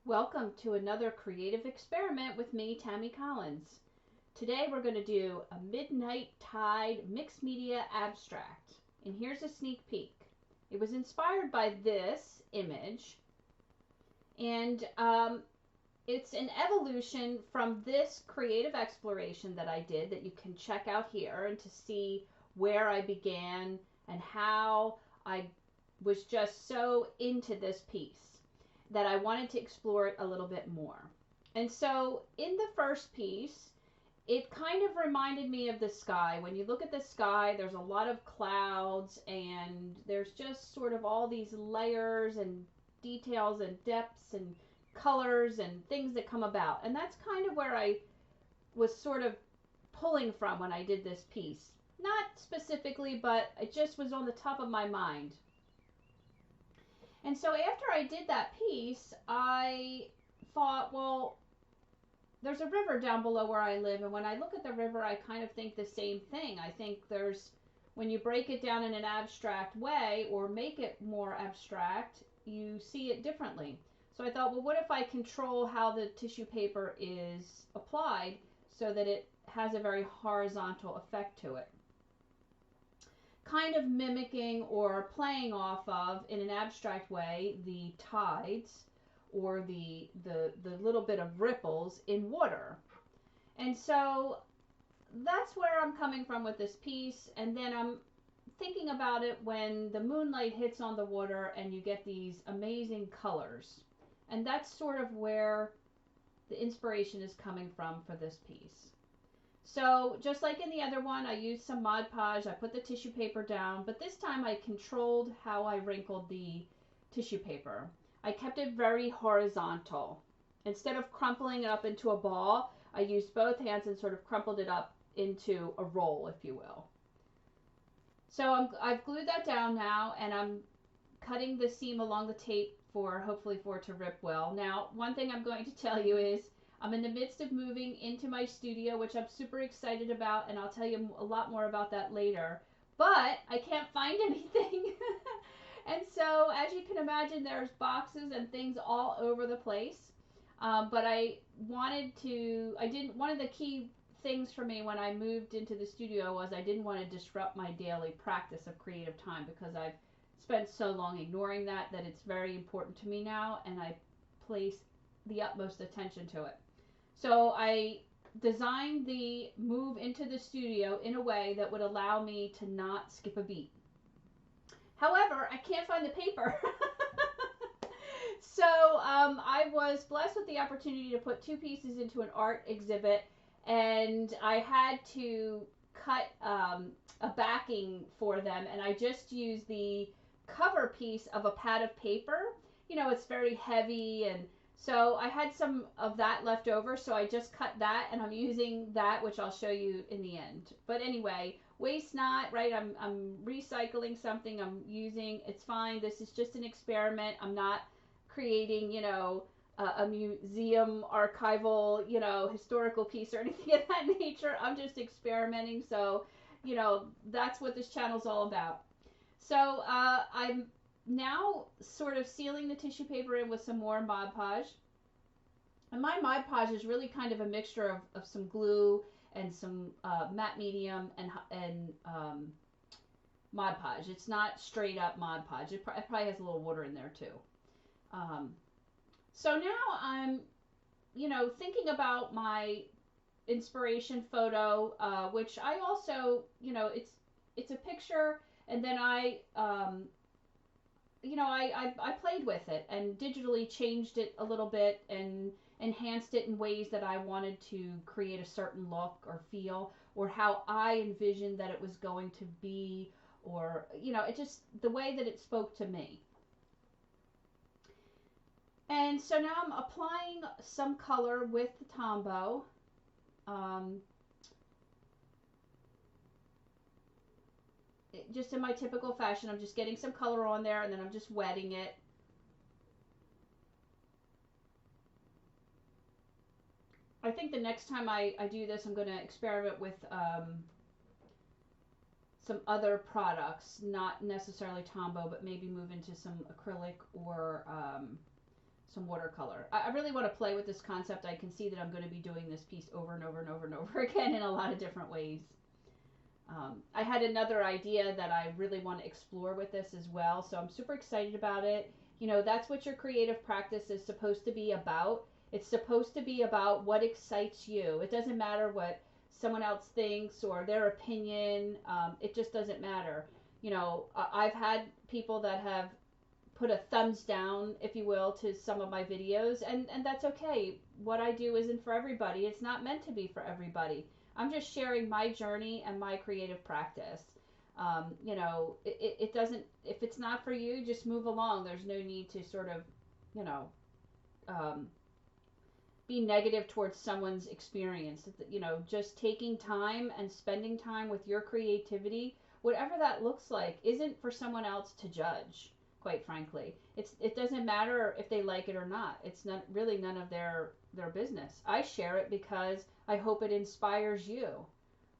Welcome to another creative experiment with me, Tammy Collins. Today we're going to do a Midnight Tide mixed media abstract. And here's a sneak peek. It was inspired by this image, and it's an evolution from this creative exploration that I did that you can check out here and to see where I began and how I was just so into this piece that I wanted to explore it a little bit more. And so in the first piece, it kind of reminded me of the sky. When you look at the sky, there's a lot of clouds and there's just sort of all these layers and details and depths and colors and things that come about. And that's kind of where I was sort of pulling from when I did this piece. Not specifically, but it just was on the top of my mind. And so after I did that piece, I thought, well, there's a river down below where I live, and when I look at the river, I kind of think the same thing. I think when you break it down in an abstract way or make it more abstract, you see it differently. So I thought, well, what if I control how the tissue paper is applied so that it has a very horizontal effect to it? Kind of mimicking or playing off of, in an abstract way, the tides or the little bit of ripples in water. And so that's where I'm coming from with this piece. And then I'm thinking about it when the moonlight hits on the water and you get these amazing colors. And that's sort of where the inspiration is coming from for this piece. So just like in the other one, I used some Mod Podge. I put the tissue paper down, but this time I controlled how I wrinkled the tissue paper. I kept it very horizontal. Instead of crumpling it up into a ball, I used both hands and sort of crumpled it up into a roll, if you will. So I've glued that down now, and I'm cutting the seam along the tape hopefully for it to rip well. Now, one thing I'm going to tell you is I'm in the midst of moving into my studio, which I'm super excited about, and I'll tell you a lot more about that later. But I can't find anything. And so, as you can imagine, there's boxes and things all over the place. But one of the key things for me when I moved into the studio was I didn't want to disrupt my daily practice of creative time, because I've spent so long ignoring that it's very important to me now, and I place the utmost attention to it. So I designed the move into the studio in a way that would allow me to not skip a beat. However, I can't find the paper. So I was blessed with the opportunity to put two pieces into an art exhibit, and I had to cut a backing for them, and I just used the cover piece of a pad of paper. It's very heavy, and so I had some of that left over, so I just cut that, and I'm using that, which I'll show you in the end. But anyway, waste not, right? I'm recycling something I'm using. It's fine. This is just an experiment. I'm not creating, a museum archival, historical piece or anything of that nature. I'm just experimenting. So, that's what this channel's all about. So I'm now sort of sealing the tissue paper in with some more Mod Podge. And my Mod Podge is really kind of a mixture of some glue and some matte medium and Mod Podge. It's not straight up Mod Podge. It probably has a little water in there too. So now I'm, thinking about my inspiration photo, which I also, it's a picture, and then I played with it and digitally changed it a little bit and enhanced it in ways that I wanted to create a certain look or feel, or how I envisioned that it was going to be, or, it just, the way that it spoke to me. And so now I'm applying some color with the Tombow. Just in my typical fashion, I'm just getting some color on there, and then I'm just wetting it. I think the next time I do this, I'm going to experiment with some other products, not necessarily Tombow, but maybe move into some acrylic or some watercolor. I really want to play with this concept. I can see that I'm going to be doing this piece over and over and over and over again in a lot of different ways. I had another idea that I really want to explore with this as well, so I'm super excited about it. You know, that's what your creative practice is supposed to be about. It's supposed to be about what excites you. It doesn't matter what someone else thinks or their opinion. It just doesn't matter. You know, I've had people that have put a thumbs down, if you will, to some of my videos, and that's okay. What I do isn't for everybody. It's not meant to be for everybody. I'm just sharing my journey and my creative practice. You know, it doesn't, if it's not for you, just move along. There's no need to sort of, you know, um, be negative towards someone's experience. You know, just taking time and spending time with your creativity, whatever that looks like, isn't for someone else to judge. Quite frankly, it doesn't matter if they like it or not. It's not really none of their business. I share it because I hope it inspires you.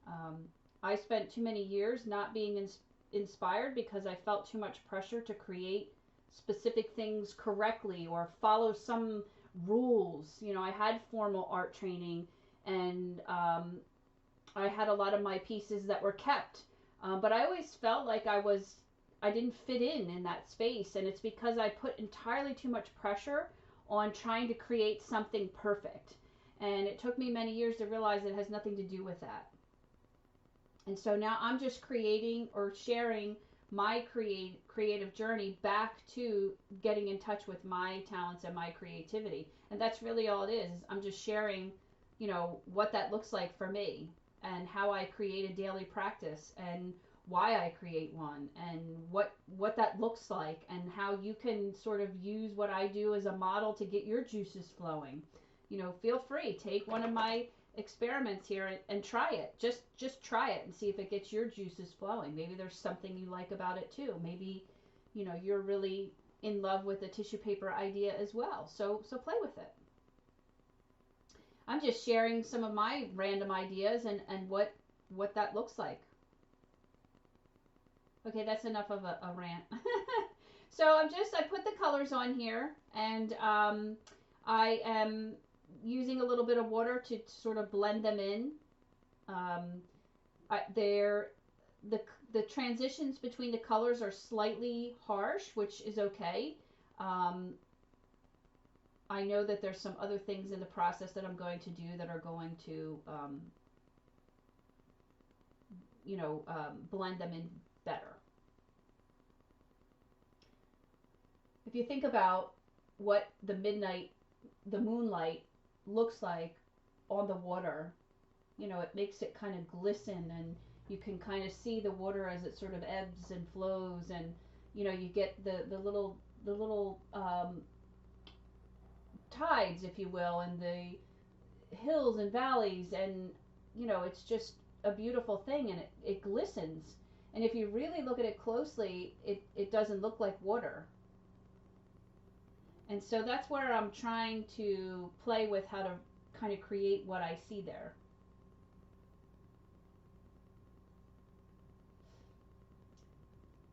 Um, I spent too many years not being inspired because I felt too much pressure to create specific things correctly or follow some rules. You know, I had formal art training, and I had a lot of my pieces that were kept, but I always felt like I didn't fit in that space, and it's because I put entirely too much pressure on trying to create something perfect. And it took me many years to realize it has nothing to do with that. And so now I'm just creating or sharing my creative journey back to getting in touch with my talents and my creativity. And that's really all it is. I'm just sharing, you know, what that looks like for me and how I create a daily practice and why I create one and what that looks like and how you can sort of use what I do as a model to get your juices flowing. You know, feel free, take one of my experiments here and try it. Just try it and see if it gets your juices flowing. Maybe there's something you like about it too. Maybe, you know, you're really in love with the tissue paper idea as well. So play with it. I'm just sharing some of my random ideas and what that looks like. Okay, that's enough of a rant. So I put the colors on here, and I am using a little bit of water to sort of blend them in. They're the transitions between the colors are slightly harsh, which is okay. I know that there's some other things in the process that I'm going to do that are going to, blend them in better. If you think about what the moonlight looks like on the water, you know, it makes it kind of glisten, and you can kind of see the water as it sort of ebbs and flows, and you know, you get the little tides, if you will, and the hills and valleys, and you know, it's just a beautiful thing, and it glistens. And if you really look at it closely, it doesn't look like water. And so that's where I'm trying to play with how to kind of create what I see there.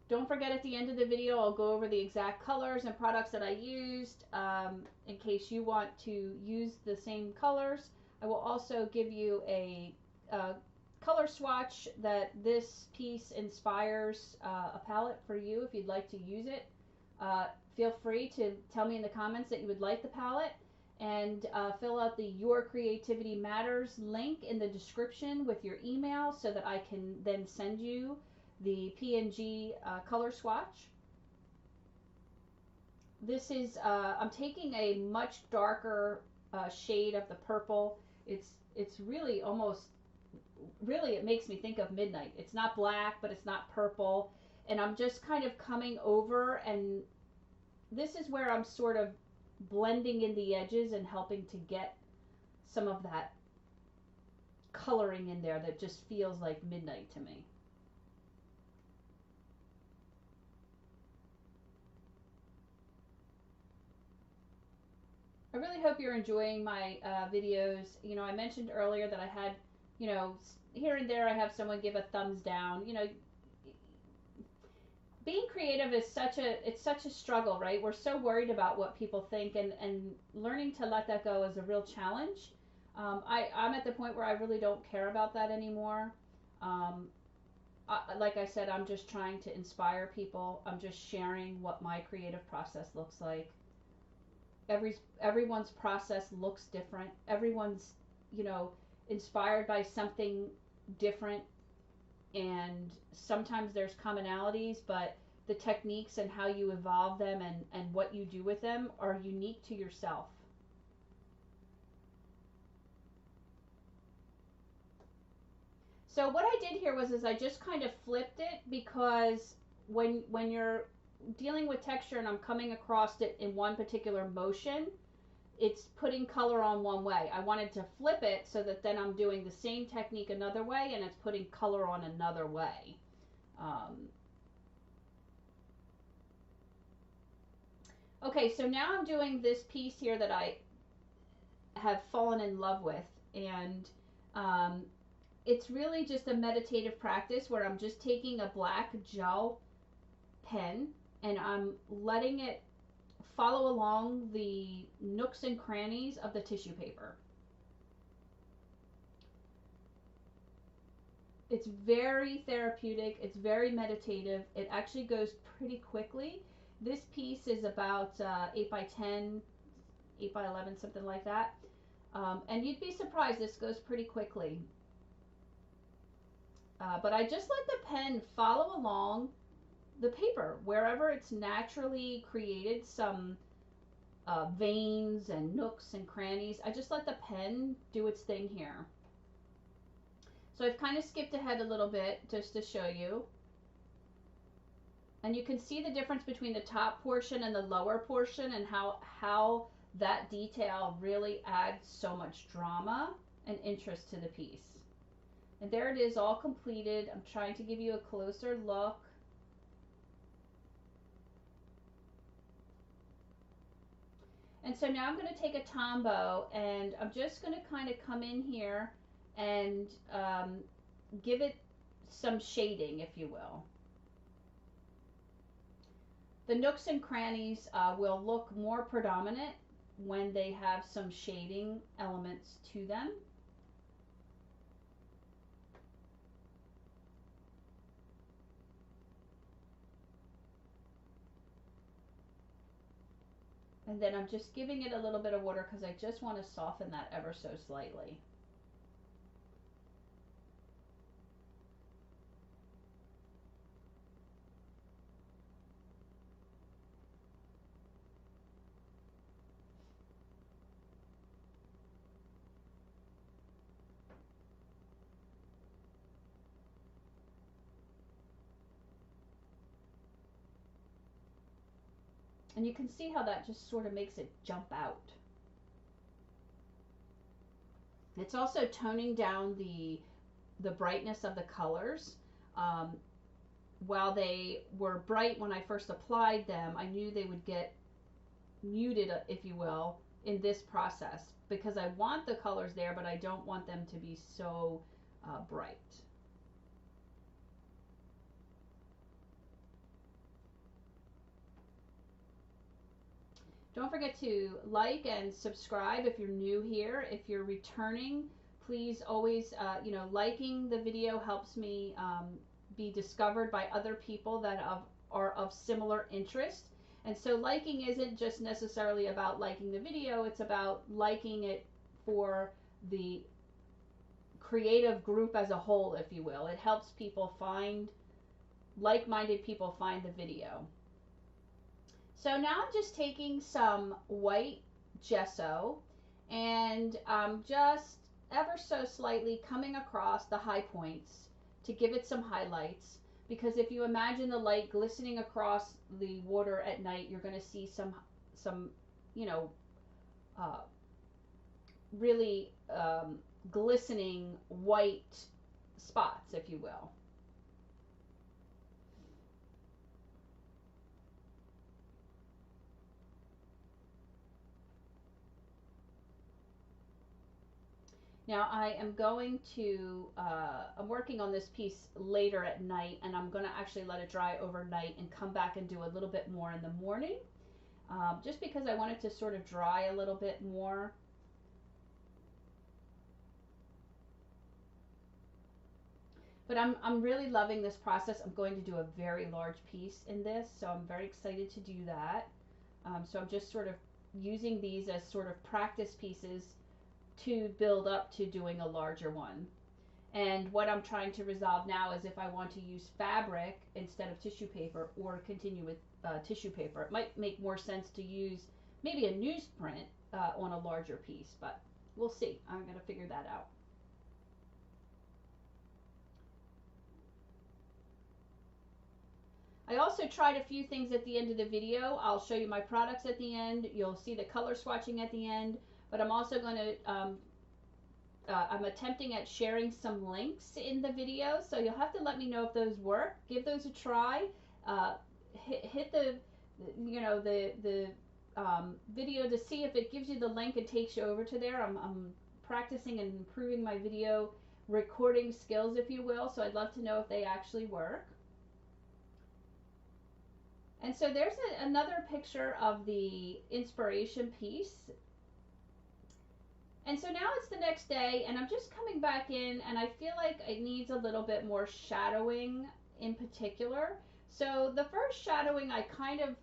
Don't forget, at the end of the video, I'll go over the exact colors and products that I used in case you want to use the same colors. I will also give you a color swatch that this piece inspires a palette for you if you'd like to use it. Feel free to tell me in the comments that you would like the palette, and fill out the Your Creativity Matters link in the description with your email so that I can then send you the PNG color swatch. This is, I'm taking a much darker shade of the purple. It's really really it makes me think of midnight. It's not black, but it's not purple. And I'm just kind of coming over, and this is where I'm sort of blending in the edges and helping to get some of that coloring in there that just feels like midnight to me. I really hope you're enjoying my videos. You know, I mentioned earlier that I had, you know, here and there I have someone give a thumbs down. You know, being creative is such a struggle, right? We're so worried about what people think, and learning to let that go is a real challenge. I'm at the point where I really don't care about that anymore. Um, like I said, I'm just trying to inspire people. I'm just sharing what my creative process looks like. Everyone's process looks different. Everyone's, you know, inspired by something different, and sometimes there's commonalities, but the techniques and how you evolve them and what you do with them are unique to yourself. So what I did here was is I just kind of flipped it, because when you're dealing with texture and I'm coming across it in one particular motion, it's putting color on one way. I wanted to flip it so that then I'm doing the same technique another way and it's putting color on another way. Okay, so now I'm doing this piece here that I have fallen in love with, and um, it's really just a meditative practice where I'm just taking a black gel pen and I'm letting it follow along the nooks and crannies of the tissue paper. It's very therapeutic, it's very meditative, it actually goes pretty quickly. This piece is about 8 by 10, 8 by 11, something like that. And you'd be surprised, this goes pretty quickly. But I just let the pen follow along the paper wherever it's naturally created some veins and nooks and crannies. I just let the pen do its thing here. So I've kind of skipped ahead a little bit just to show you. And you can see the difference between the top portion and the lower portion, and how that detail really adds so much drama and interest to the piece. And there it is, all completed. I'm trying to give you a closer look. And so now I'm going to take a Tombow and I'm just going to kind of come in here and give it some shading, if you will. The nooks and crannies will look more predominant when they have some shading elements to them. And then I'm just giving it a little bit of water because I just want to soften that ever so slightly. And you can see how that just sort of makes it jump out. It's also toning down the brightness of the colors. While they were bright when I first applied them, I knew they would get muted, if you will, in this process, because I want the colors there, but I don't want them to be so bright. Don't forget to like and subscribe if you're new here. If you're returning, please always, liking the video helps me be discovered by other people that are of similar interest. And so liking isn't just necessarily about liking the video, it's about liking it for the creative group as a whole, if you will. It helps people find, like-minded people find the video. So now I'm just taking some white gesso and just ever so slightly coming across the high points to give it some highlights, because if you imagine the light glistening across the water at night, you're going to see some really glistening white spots, if you will. Now I am going to, I'm working on this piece later at night, and I'm going to actually let it dry overnight and come back and do a little bit more in the morning, just because I want it to sort of dry a little bit more. But I'm really loving this process. I'm going to do a very large piece in this, so I'm very excited to do that. So I'm just sort of using these as sort of practice pieces to build up to doing a larger one. And what I'm trying to resolve now is if I want to use fabric instead of tissue paper or continue with tissue paper. It might make more sense to use maybe a newsprint on a larger piece, but we'll see. I'm going to figure that out. I also tried a few things at the end of the video. I'll show you my products at the end. You'll see the color swatching at the end, but I'm also going to I'm attempting at sharing some links in the video, so you'll have to let me know if those work. Give those a try. Hit the video to see if it gives you the link and takes you over to there. I'm practicing and improving my video recording skills, if you will, so I'd love to know if they actually work. And so there's another picture of the inspiration piece. And so now it's the next day, and I'm just coming back in, and I feel like it needs a little bit more shadowing in particular. So the first shadowing, I kind of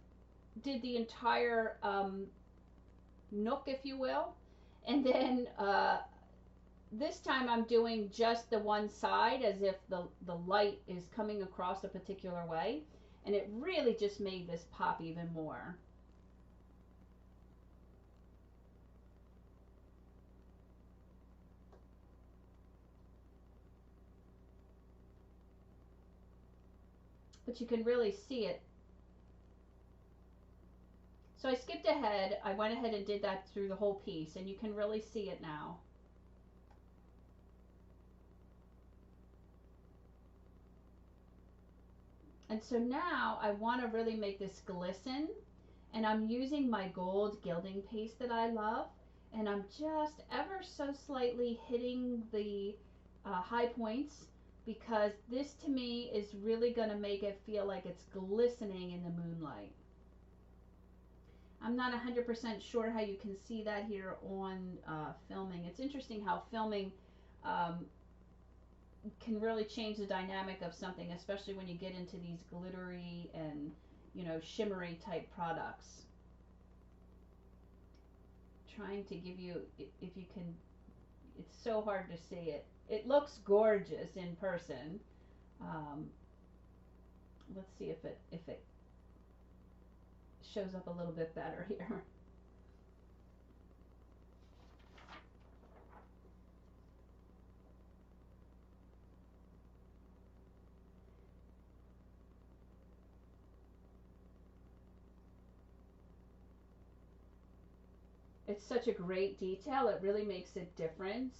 did the entire nook, if you will. And then this time I'm doing just the one side as if the light is coming across a particular way. And it really just made this pop even more. But you can really see it. So I skipped ahead. I went ahead and did that through the whole piece, and you can really see it now. And so now I want to really make this glisten, and I'm using my gold gilding paste that I love, and I'm just ever so slightly hitting the high points, because this to me is really going to make it feel like it's glistening in the moonlight. I'm not 100% sure how you can see that here on filming. It's interesting how filming can really change the dynamic of something, especially when you get into these glittery and, you know, shimmery type products. Trying to give you, if you can, it's so hard to see it. It looks gorgeous in person. Let's see if it shows up a little bit better here. It's such a great detail. It really makes a difference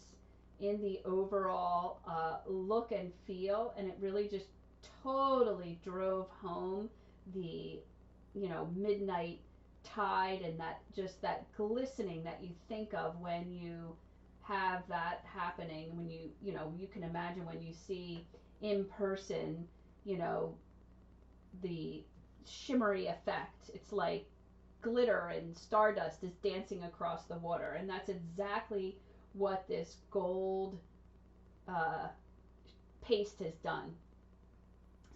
in the overall look and feel, and it really just totally drove home the, you know, midnight tide, and that just that glistening that you think of when you have that happening, when you know, you can imagine when you see in person, you know, the shimmery effect. It's like glitter and stardust is dancing across the water, and that's exactly what this gold paste has done.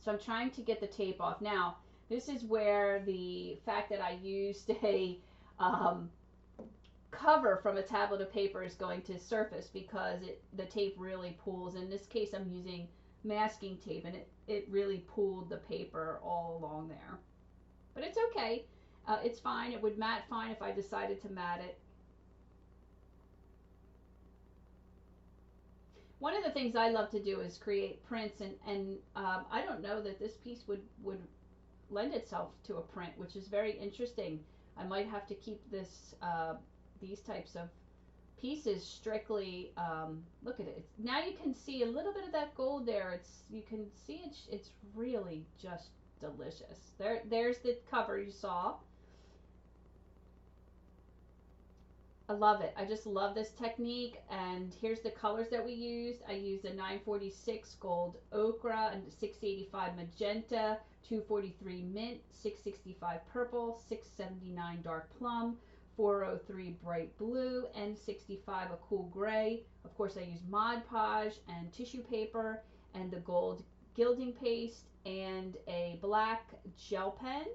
So I'm trying to get the tape off. Now, this is where the fact that I used a cover from a tablet of paper is going to surface, because the tape really pulls. In this case, I'm using masking tape, and it really pulled the paper all along there. But it's okay. It's fine. It would matte fine if I decided to matte it. One of the things I love to do is create prints, and I don't know that this piece would lend itself to a print, which is very interesting. I might have to keep this these types of pieces strictly. Look at it. Now you can see a little bit of that gold there. You can see it's really just delicious. There's the cover you saw. I love it. I just love this technique. And here's the colors that we used. I used a 946 gold ochre and 685 magenta, 243 mint, 665 purple, 679 dark plum, 403 bright blue, and 65 a cool gray. Of course, I used Mod Podge and tissue paper and the gold gilding paste and a black gel pen.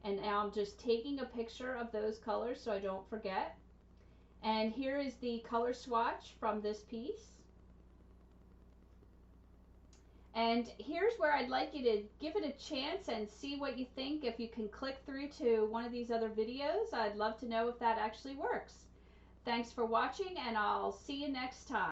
And now I'm just taking a picture of those colors so I don't forget. And here is the color swatch from this piece. And here's where I'd like you to give it a chance and see what you think. If you can click through to one of these other videos, I'd love to know if that actually works. Thanks for watching, and I'll see you next time.